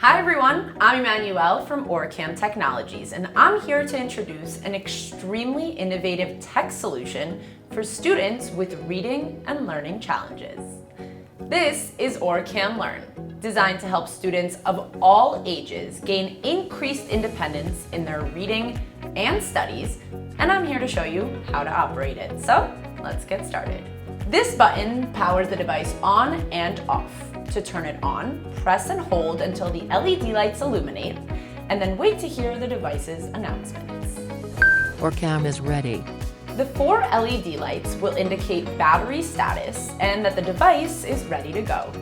Hi everyone, I'm Emmanuel from OrCam Technologies, and I'm here to introduce an extremely innovative tech solution for students with reading and learning challenges. This is OrCam Learn, designed to help students of all ages gain increased independence in their reading and studies, and I'm here to show you how to operate it. So let's get started. This button powers the device on and off. To turn it on, press and hold until the LED lights illuminate, and then wait to hear the device's announcements. OrCam is ready. The 4 LED lights will indicate battery status and that the device is ready to go.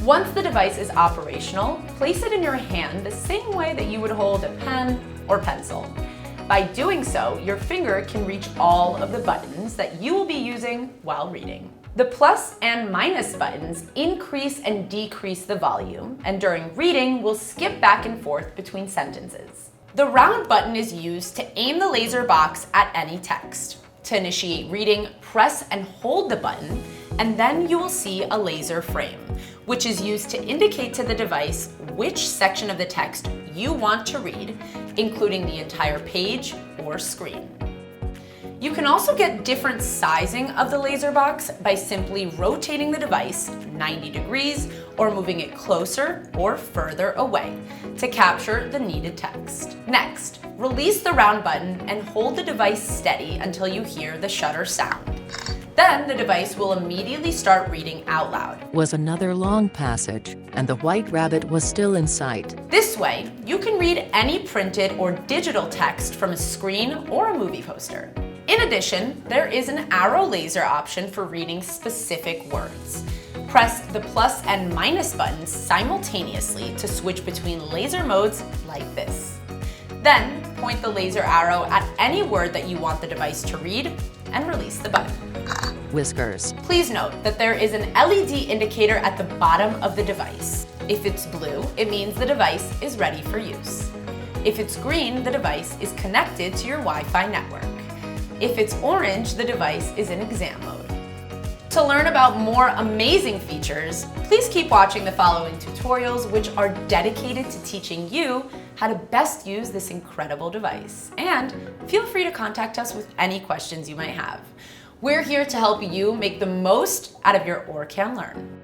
Once the device is operational, place it in your hand the same way that you would hold a pen or pencil. By doing so, your finger can reach all of the buttons that you will be using while reading. The plus and minus buttons increase and decrease the volume, and during reading, will skip back and forth between sentences. The round button is used to aim the laser box at any text. To initiate reading, press and hold the button, and then you will see a laser frame, which is used to indicate to the device which section of the text you want to read, including the entire page or screen. You can also get different sizing of the laser box by simply rotating the device 90 degrees or moving it closer or further away to capture the needed text. Next, release the round button and hold the device steady until you hear the shutter sound. Then the device will immediately start reading out loud. Was another long passage, and the white rabbit was still in sight. This way, you can read any printed or digital text from a screen or a movie poster. In addition, there is an arrow laser option for reading specific words. Press the plus and minus buttons simultaneously to switch between laser modes like this. Then, point the laser arrow at any word that you want the device to read and release the button. Whiskers. Please note that there is an LED indicator at the bottom of the device. If it's blue, it means the device is ready for use. If it's green, the device is connected to your Wi-Fi network. If it's orange, the device is in exam mode. To learn about more amazing features, please keep watching the following tutorials, which are dedicated to teaching you how to best use this incredible device. And feel free to contact us with any questions you might have. We're here to help you make the most out of your OrCam Learn.